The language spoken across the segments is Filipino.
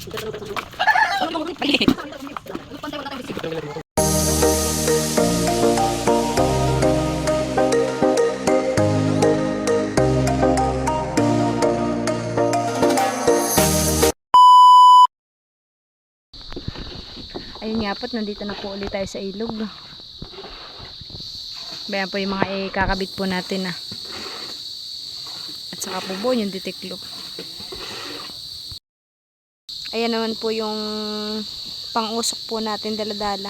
Ayun nga po't, nandito na po ulit tayo sa ilog. Bayan po yung mga ikakabit po natin na. At saka po po yung deteklo. Ayan naman po yung pang-usok po natin, dala-dala.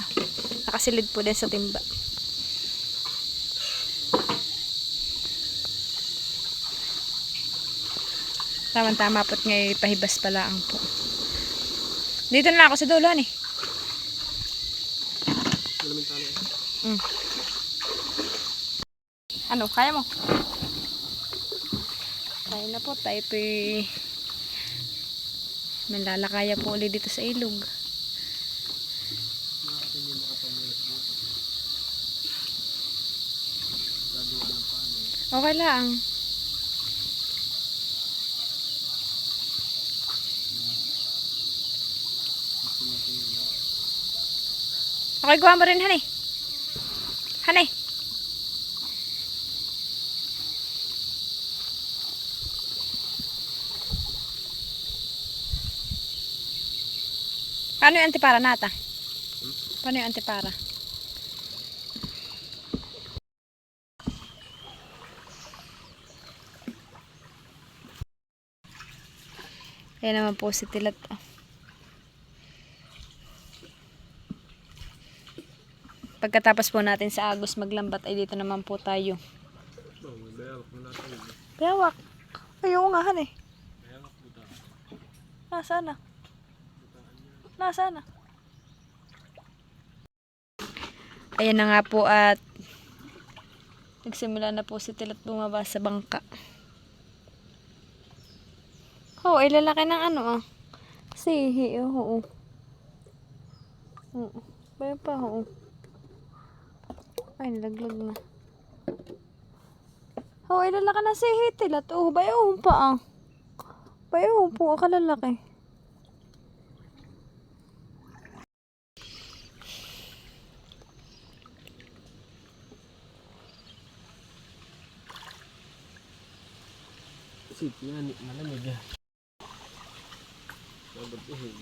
Nakasilid po din sa timba. Tama-tama po't ngayon pahibas pala ang po. Dito na ako sa dulo, eh. Ano, kaya mo? Kaya na po, tayo po may lalakaya po ulit dito sa ilog. Okay lang. Okay, gawa mo rin, hanay. Hanay. Paano yung antipara nata? Paano yung antipara? Ayan naman po si Tilat. Pagkatapos po natin sa Agos maglambat ay dito naman po tayo. Bayawak. Ayaw nga han eh. Nasaan na? Nasaan na? Ayan na nga po at nagsimula na po si Tilat bumaba sa bangka. Oh, ay lalaki ng ano ah. Sihi, oo. Oo. Bayan pa, oo. Ay, nalaglag na. Oh, ay lalaki ng sihi, Tilat. Oh, bayan pa ah. Bayan po, kalalaki. Siti yan, malamig yan. Mababuhin.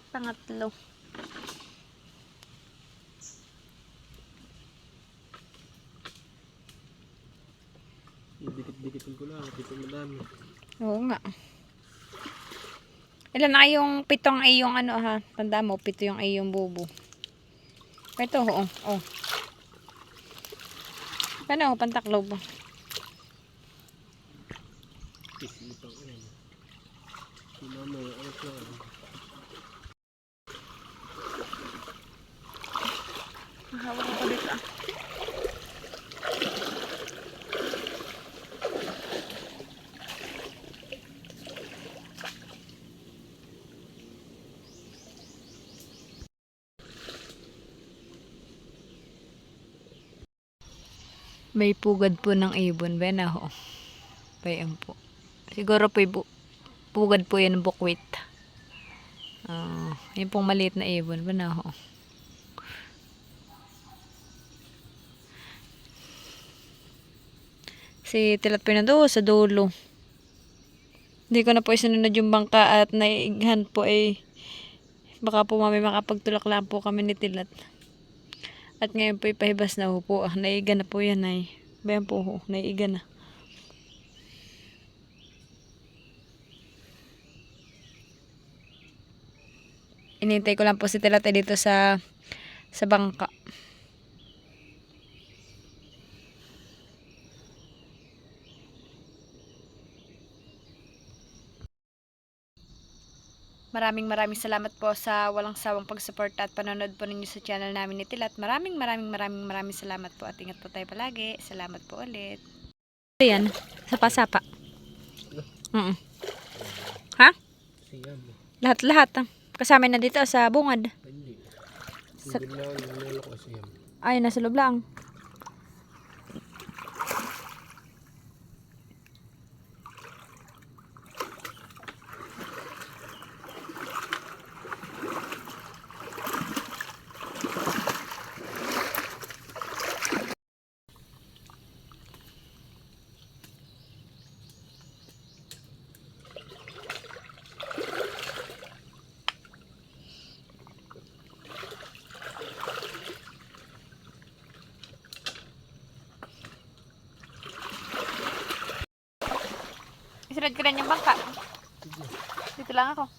Pangatlo. Dikit-dikitin ko lang, dito madami. Oo nga. Ilan na yung pitong ay yung ano ha? Tanda mo, pito yung ay yung bubo. Ito, oo. Oh. Ano, pantaklob. Isilipang yan. Mama, ano ka? Hawak ko dito ah. May pugad po ng ibon. Bena ho. Bayan po. Siguro po pugad po yan ng bukwit. Yung pong maliit na ibon. Bena ho. Si Tilat po na doon sa dulo. Hindi ko na po isinunod yung bangka at naighan po ay baka po mami makapagtulak lang po kami ni Tilat. At ngayon po ipahibas na po. Naiga na po yan ay. Bayan po ho. Naiga na. Inintay ko lang po si Tilat dito sa bangka. Maraming salamat po sa walang sawang pagsuporta at panonood po ninyo sa channel namin ni Tilat. Maraming salamat po at ingat po tayo palagi. Salamat po ulit. Ayan, sapa-sapa. Ha? Siyam. Lahat-lahat. Kasama na dito sa bungad. Hindi. Sa- Hindi lang nilolo ko siyam. Ay, nasa loob lang. Isunod ko rin yung bangka. Dito lang ako.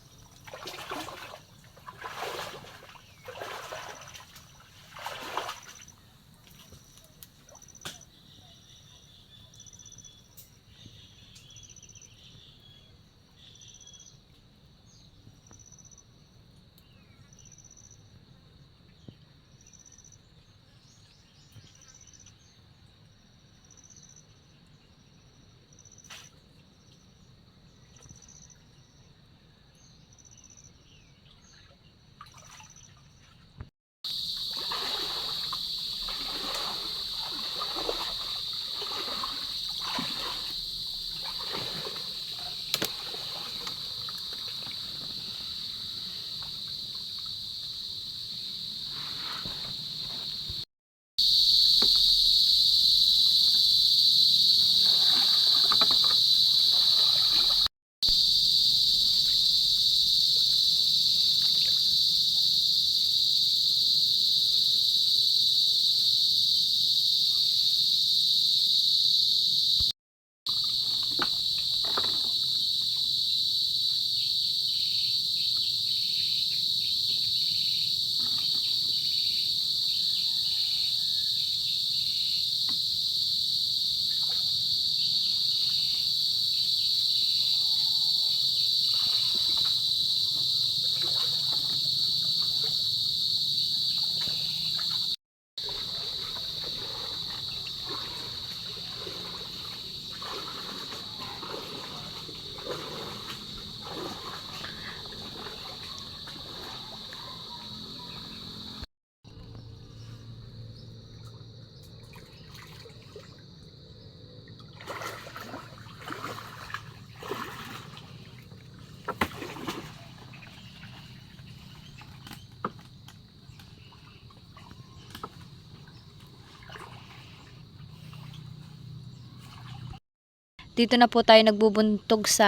Dito na po tayo nagbubuntog sa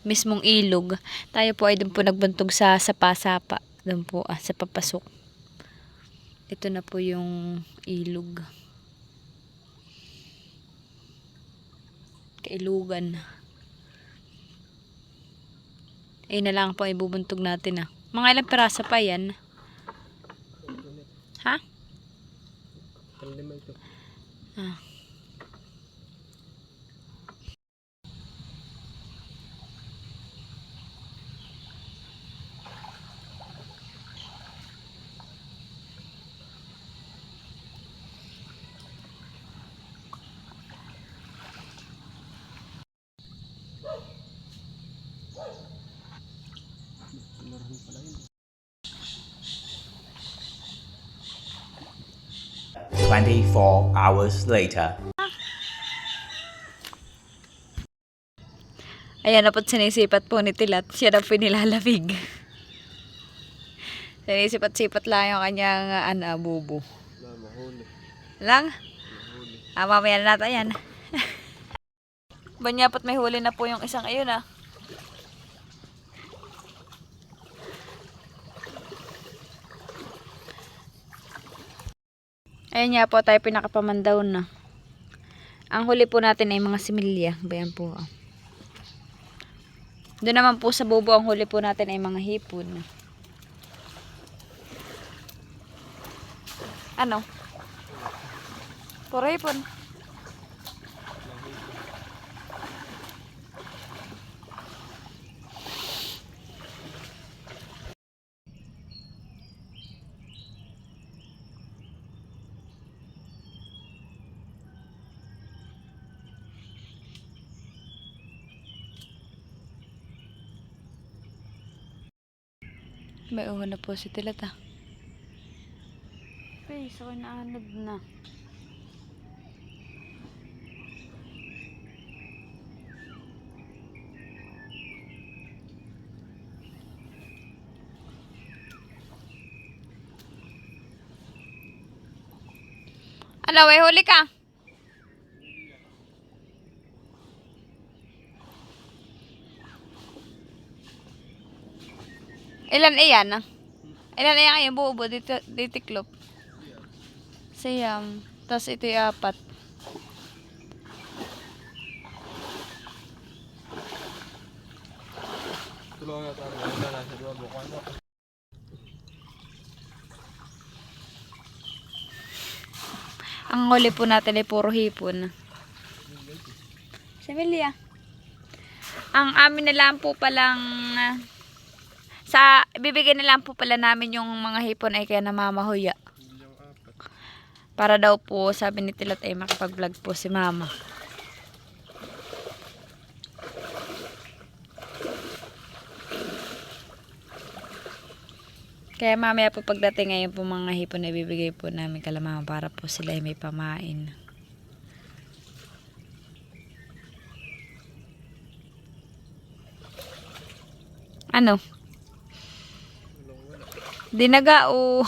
mismong ilog. Tayo po ay doon po nagbuntog sa sapa-sapa. Doon po sa papasok. Ito na po yung ilog. Kailugan. Ayun na lang po ay bubuntog natin Mga ilang piraso pa yan? Ha? Kalima ito. Ah. Meron pala yun. 24 hours later. Ayan na po't sinisipat po ni Tilat. Siya na po nilalamig. Sinisipat-sipat lang yung kanyang bubo. Na, mahuli. Lang? Mahuli. Mamaya na natin yan. Banyapat may huli na po yung isang ayun Ayan nga po tayo pinakapamandaw na. Ang huli po natin ay mga similya. Bayan po. Doon naman po sa bubo ang huli po natin ay mga hipon. Ano? Puro hipon. May uho na po si Tilata. Ay, so naanod na. Ano, may huli ka? Ilan iyan? Ilan iyan yung buo-buo dito, ditiklop? Siyam. Tapos ito yung 4. Tulungan nga tayo. Wala na sa dua bukan mo. Ang huli po natin ay puro hipon. Semilia. Ang amin na lang po palang bibigyan na lang po pala namin yung mga hipon ay kaya namamahuya. Para daw po sabi ni Tilat ay makapag-vlog po si Mama. Kaya mamaya po pagdating ngayon po mga hipon na ibibigay po namin kala Mama para po sila ay may pamain. Ano? Dinaga o...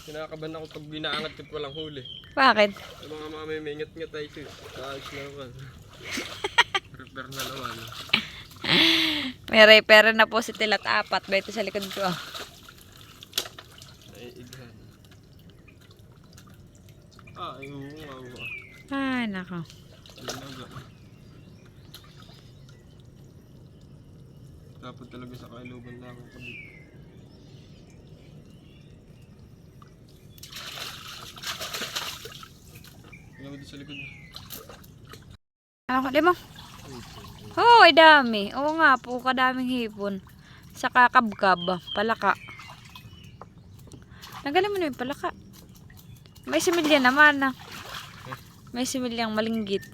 Kinakabahan ako pag binaangat ko walang huli. Bakit? Yung mga mamay may ingat-ingat tayo siya. Ayos na naman. Prepare na naman. May repera na po si Tilat 4. Ba ito sa likod ko. Naiighan. Ay, oo. Ay, nako. Talaga. Dapat talaga sa kailugan lang ako. Tingnan mo dito sa likod. Ano ko, di mo? Oh, ay dami. Oo nga po, kadaming hipon. Sa kakabkab, palaka. Nagaling mo na yung palaka. May similya naman na. May similyang malinggit.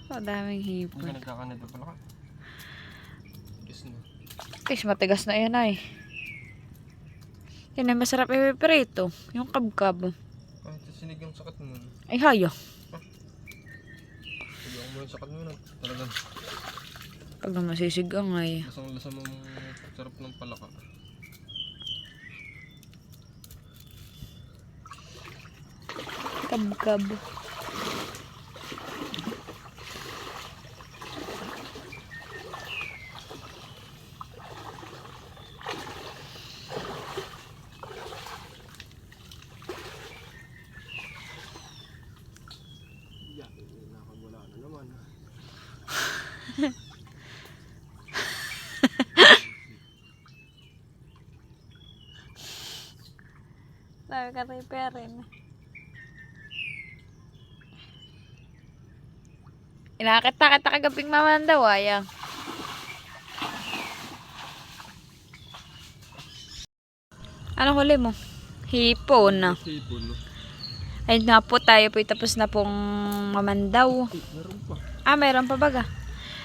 Oh, daming Hindi hipon. ka nagkakanada pala ka. Yes na. Guys, matigas na yan ay. Yan ay masarap ipiprito. Yung kabkab. Kahit sa sinigang sakat mo. Ay, hayo. Sinigang mo yung sakat mo na. Talagang Pag na masisigang ay. lasang-lasa mo sarap ng palaka. Kabkab. Yeah, nakagwala na naman. Sabi ka riperin. Inakita-kita kagabing maman daw ayang. Ano huli mo? Hipon na. Sipon, no? Ay nga po tayo po tapos na pong mamandaw. Meron pa. Ah, mayroon pa baga.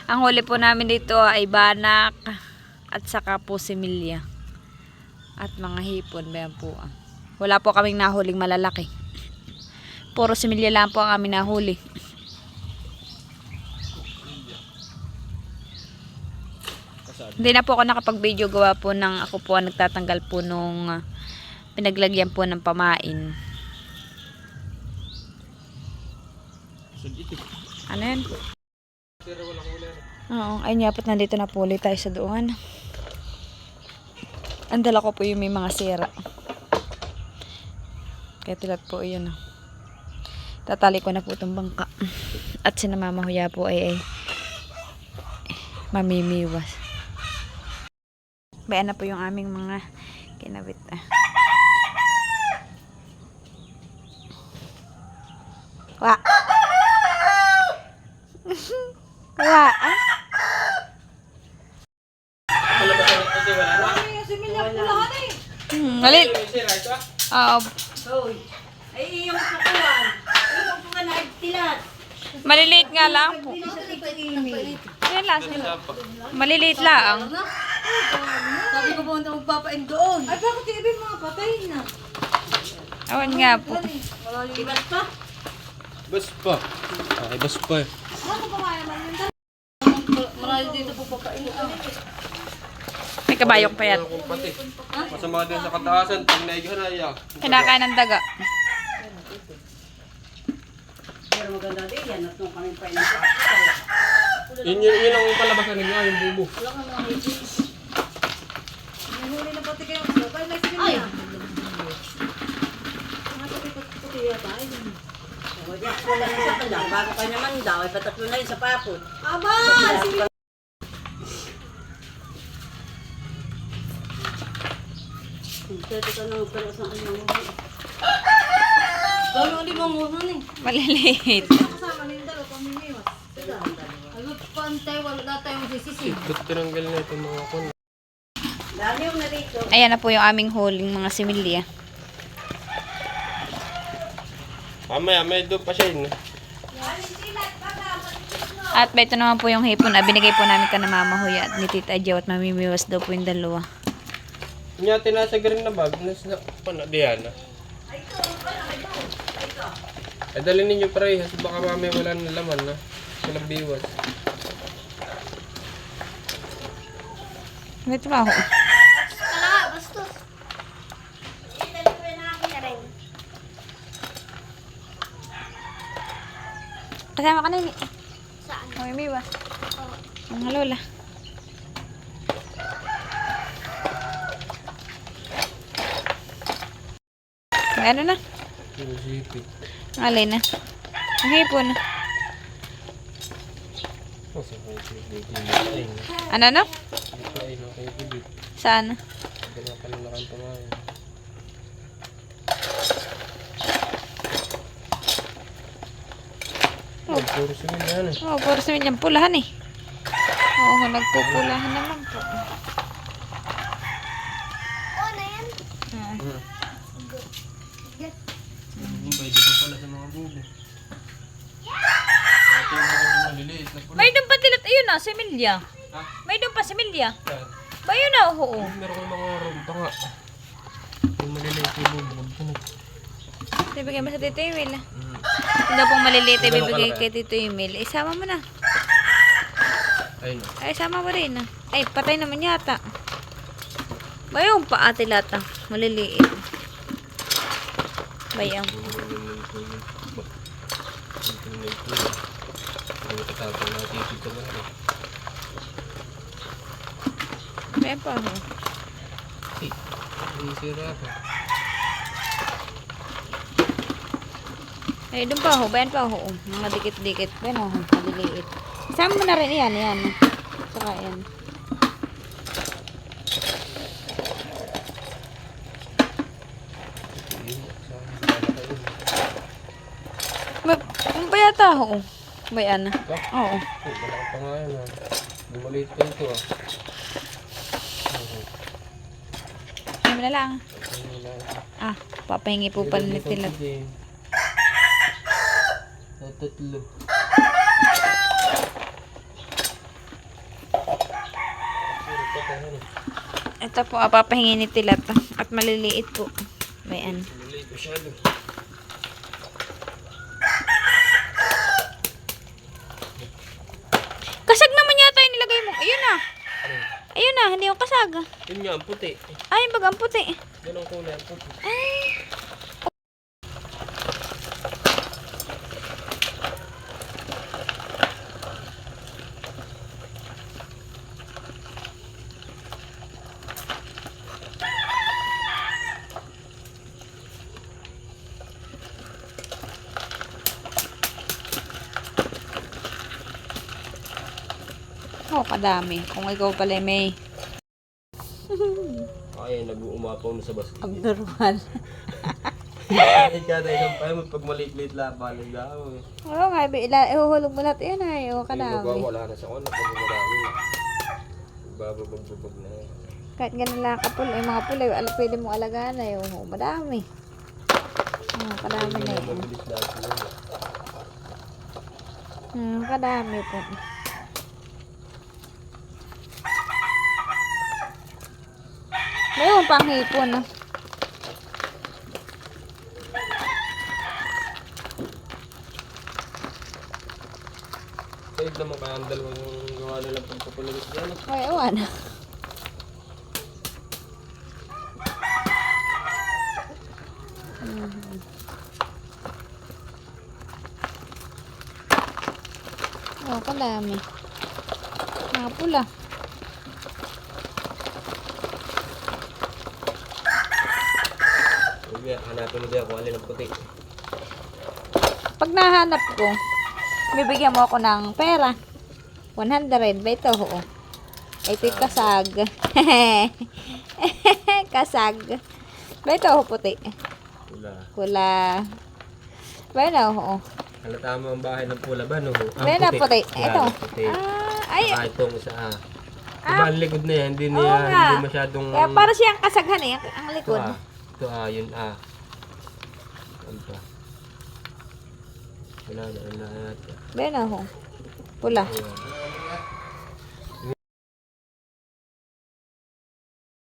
Ang huli po namin dito ay banak at saka po similya. At mga hipon, bayan po. Wala po kaming nahuling malalaki. Puro similya lang po ang aming nahuli. Hindi na po ako nakapag-video gawa po ng ako po ang nagtatanggal po nung pinaglagyan po ng pamain. Ano yun? Pero walang huli. Oo, ay nyapat nandito na po ulit tayo sa doon. Ang dala ko po yung may mga sira. Kaya tilat po yun. Tatali ko na po itong bangka. At sinamamahuya po ay mamimiwas. Bayan na po yung aming mga kinabit. Wa. Wa. Malit. Ay, yung pukuhan. Yung pukuhan na agtilat. Maliliit nga lang po. Hindi sa tigpag-ini. Yan lang sila. Maliliit lang. Sabi ko po hindi magpapain doon. Ay, bakit yung iba yung mga patay na? Awan nga po. Ibat pa? Bas pa. Ay, bas pa eh. Ano pa kaya man yun? Marami dito po papain. May kabayok pa yan. Kung pati. Masama din sa kataasan. Pag naighan ay Kinakain ng daga. Pero maganda din yan at nung kami pain. Yun ang palabasan niya, yung bubo. Wala ka mga hijis. Nahuli na pati kayo. Kaya may sige niya. Mga puti yata. Wala na siya kanya. Bago ka naman daw. Ay patatlo na yun sa papot. Aba! Sige! Dito ka nang pero sa ano. Dami ulit mo muna ni. Maliliit. Kasama ni Dalo pamimiwas. Alot pantay wala na tayong sisisi. Ba't tinanggal na itong mga kon? Dami yung narito. Ayan na po yung aming huling mga similya. Mamaya, may doon pa siya yun. At ito naman po yung hipon. Binigay po namin ka na Mama Huya at ni Tita Jow at mamimiwas daw po yung dalawa. Kanya tinasa green na bag. Nasa panadiyan. Eh, dali ninyo parehas. Baka mamaya wala na laman na. Walang biwas. May trabaho. Kasama ka na ni. Saan? Mamimiwas. Mga lola. May ano na? Yung sipit. Alay na. Ang hipon. Oh, sa mga sipit. Ano no? Ay, nakikibit. Saan? Ganyan kalalakan tumayo. Oh, puro simil yan eh. Oh, puro sa milyang pulahan eh. Oo, nagpupulahan naman po. Pwede pa pala sa mga bubo. Ito yung mga maliliit na pula. May doon pa tilat. Ayun na, similya. Ha? May doon pa similya. Yan. Ba yun na, oo. Meron ko mga rumpa nga. Yung maliliit yung bubo. Bibigay mo sa Tito Emil. Hindi pong maliliit ay bibigay kay Tito Emil. Isama mo na. Ayun. Ay, sama mo rin. Ay, patay naman yata. Ba yung pa ate lata. Maliliit. Bayang. May pa ho. Ay, doon pa ho. Bayan pa ho. Mga dikit-dikit. Bayan ho. Maliliit. Isama mo na rin yan. Yan. Saka yan. Ang bayata ho. Bayan na. Oo. Malaki pa nga yun ha. Maliit pa ito ah. Ay mo na lang. Ah, papahingi po pala ni Tilat. Tatlo. Ito po, papahingi ni Tilat. At maliliit po. Bayan. Maliit masyado. Kasag naman yata yung nilagay mo. Ayun na. Ayun na, hindi yung kasag. Yun nga, ang puti. Ay, yung bagang puti. Yan ang kulay, ang puti. Ay. Oh, kadami. Kung ikaw pala may Ay, nag-uumapaw na sa basket. abnormal. Ay, kada isang pa mo pag maliit-liit lang, balik daw eh. Oo nga, ihuhulog mo lahat yan ay. Oo, kadami. Wala na sa ona, pag marami. Bababag-babag na yan. Kahit ganun lang kapul, yung mga pulay, pwede mo alagaan ay. Oo, madami. Oo, kadami na yun. Mabilis lahat sila. Kadami po. Mayroon pang hipon ah. Kahit naman kaya ang dalawang gawa nilang pagpapaligos dyan. Ay, ewan. Oh, kadami. Mga pula. Huwag hanapin mo dyan kung alin ang puti. Pag nahanap ko, bibigyan mo ako ng pera. 100. Ba ito, oo. Ito yung kasag. Kasag. Ba ito, ho, puti. Pula. Pula. Ba ito, oo. Halata mo ang bahay ng pula ba? No? Ba ito, puti. Ito. Puti. Ay, Itong isa Diba ang likod na yan? Hindi oo niya, nga. hindi masyadong... Kaya para siyang kasaghan eh, ang Ito likod. Ito yun Ano pa? Wala na. Ba ito, ho. Pula. Ayan.